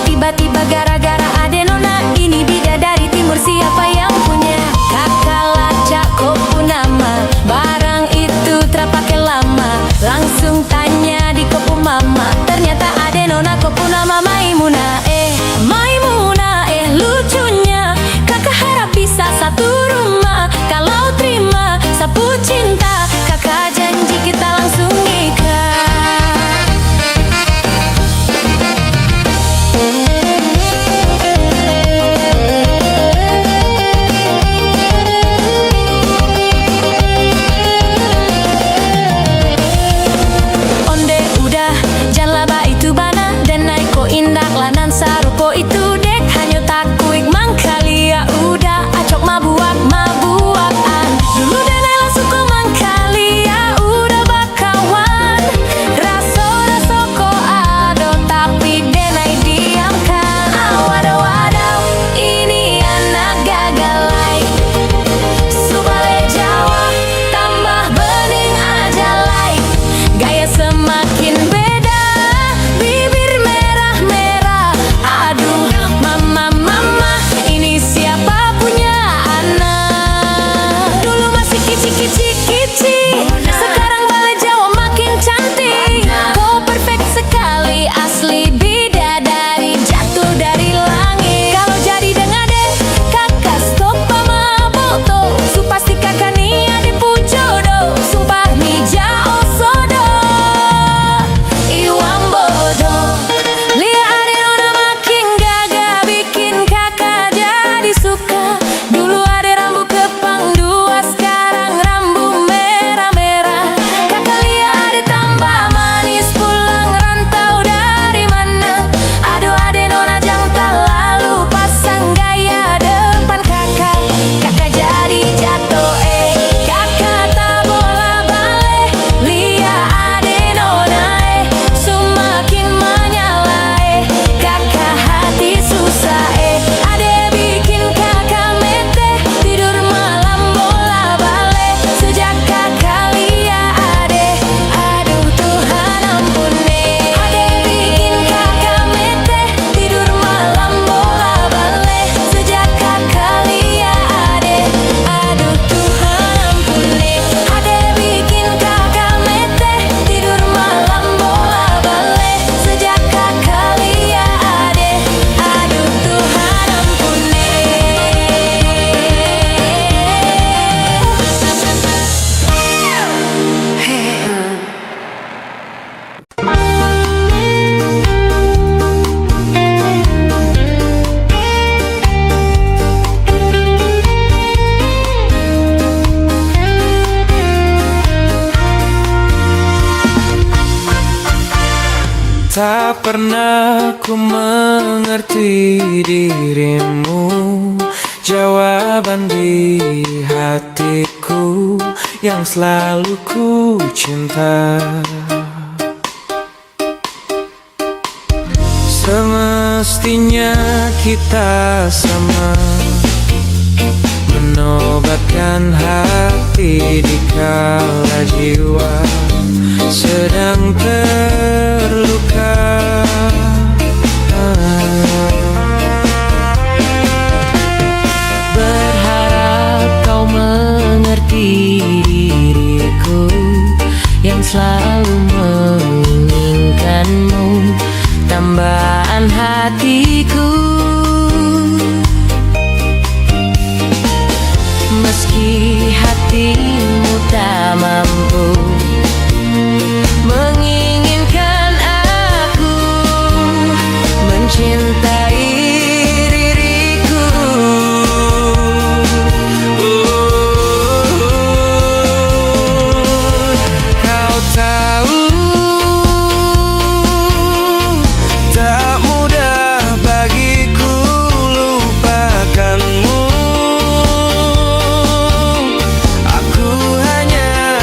Tiba-tiba gara-gara ada Nona ini bidadari timur siapa yang punya? Kakak lacak kopu nama, barang itu terpakai lama. Langsung tanya di kopu mama, ternyata ada Nona kopu nama Maimuna. Maimuna, lucunya kakak harap bisa satu rumah. Kalau terima sapu cinta, kakak janji kita langsung nikah. Indah lanan Tak pernah ku mengerti dirimu, jawaban di hatiku yang selalu ku cinta. Semestinya kita sama, menobatkan hati di kala jiwa sedang terluka. Berharap kau mengerti diriku yang selalu menginginkanmu, tambahan hatiku. Meski hatimu tak mampu menginginkan aku mencintai diriku. Kau tahu tak mudah bagiku lupakanmu. Aku hanya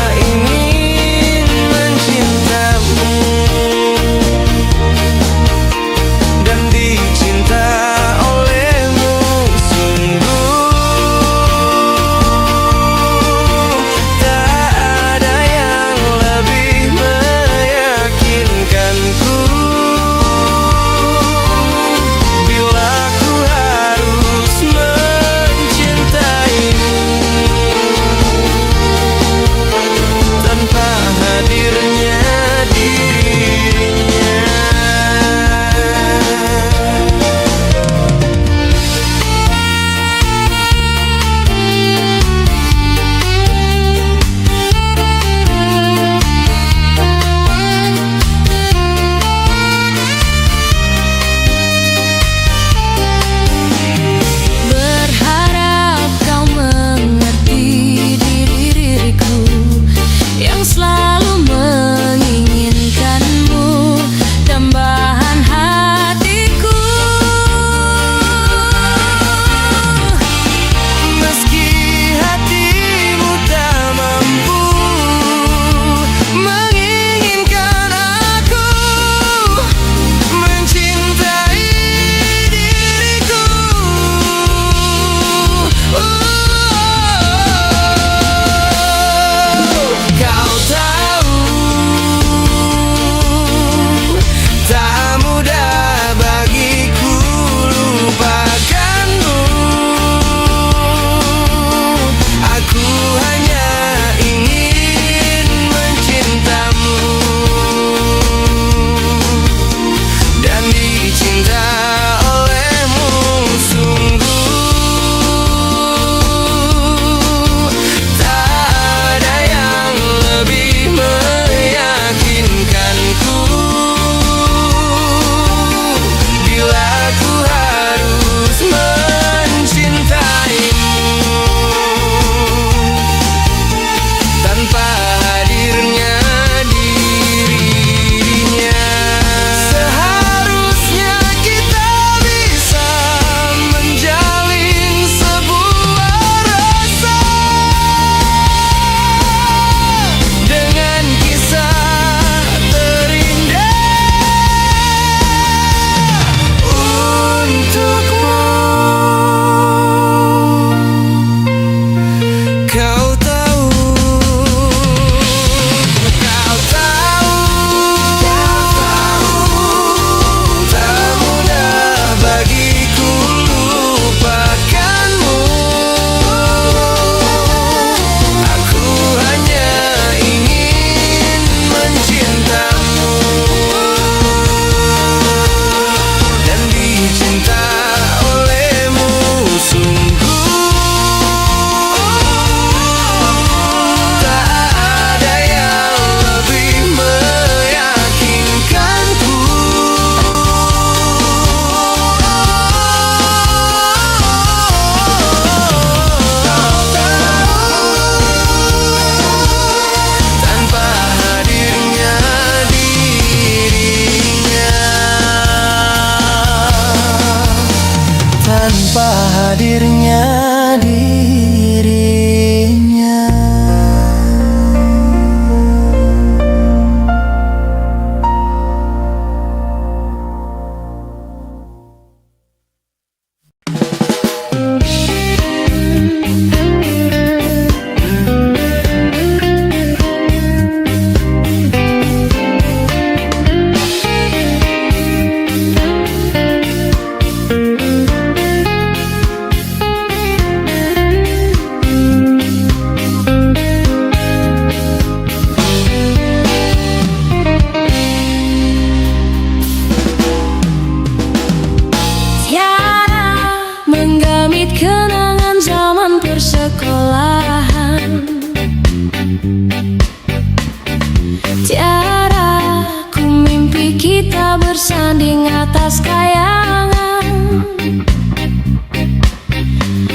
bersanding atas kayangan.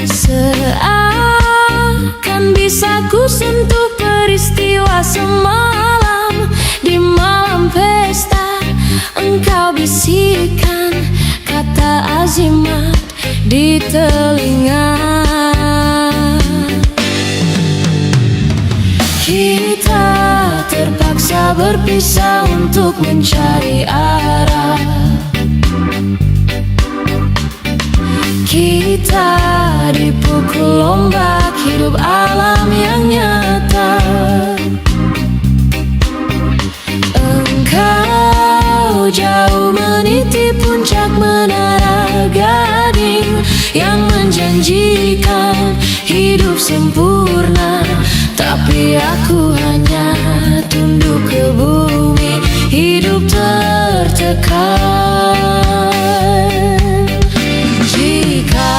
Seakan bisa ku sentuh peristiwa semalam. Di malam pesta engkau bisikan kata azimat di telinga. Kita terpaksa berpisah untuk mencari arah. Kita dipukul ombak hidup alam yang nyata. Engkau jauh meniti puncak menara gading yang menjanjikan hidup sempurna. Tapi aku hanya tunduk ke bumi, hidup tertekan. Jika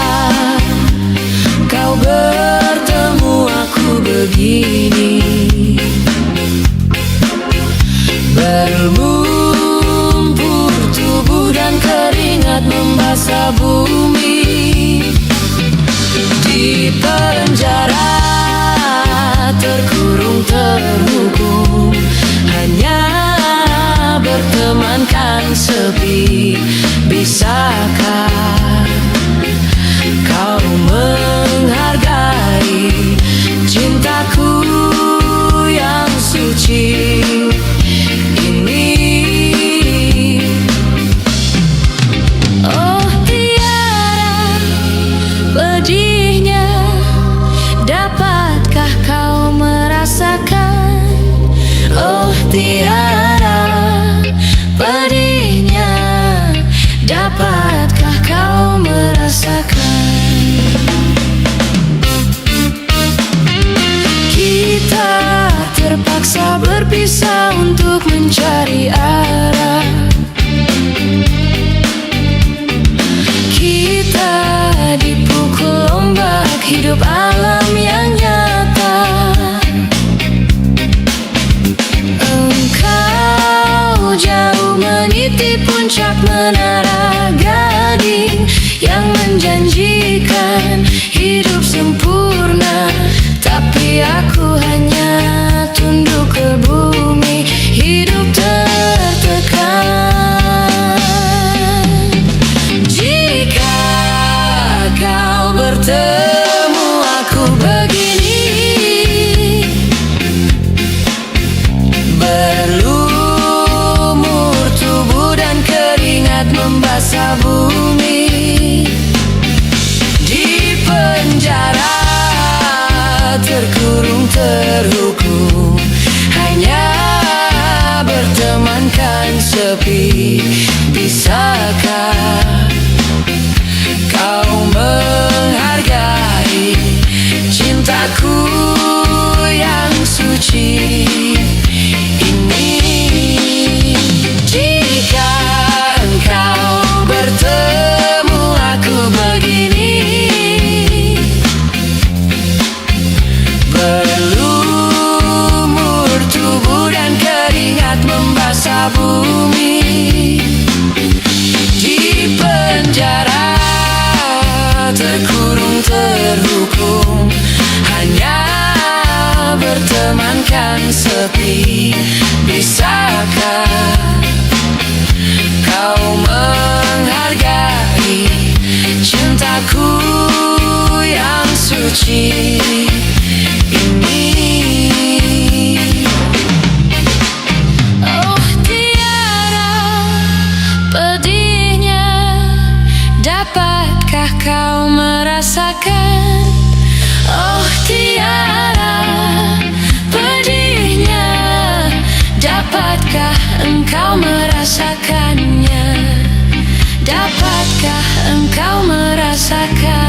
kau bertemu aku begini, berlumpur tubuh dan keringat membasah bumi. Di penjara terkurung terhukum, hanya bertemankan sepi. Bisakah kau menghargai cintaku yang suci ini? Oh tiara pedihnya, dapatkah kau merasakan? Oh tiara pedihnya, dapatkah kau merasakan? Kita terpaksa berpisah untuk mencari arah. Kita dipukul ombak hidup alam yang nyata. Engkau jauh meniti puncak menara gading yang menjanjikan hidup sempurna. Tapi aku hanya tunduk ke bumi, hidup tertekan. Jika kau bertemu aku begini, berlumur tubuh dan keringat membasah bumi. Di penjara terkurung terhukum, hanya bertemankan sepi. Bisakah kau menghargai cintaku yang suci ini? Jika engkau bertemu aku begini, berlumur tubuh dan keringat membasah bumi. Di penjara terkurung terhukum, hanya bertemankan sepi. Bisakah kau menghargai cintaku yang suci ini? Oh tiara pedihnya, dapatkah kau merasakan? Oh tiara pedihnya, dapatkah engkau merasakannya? Dapatkah engkau merasakan?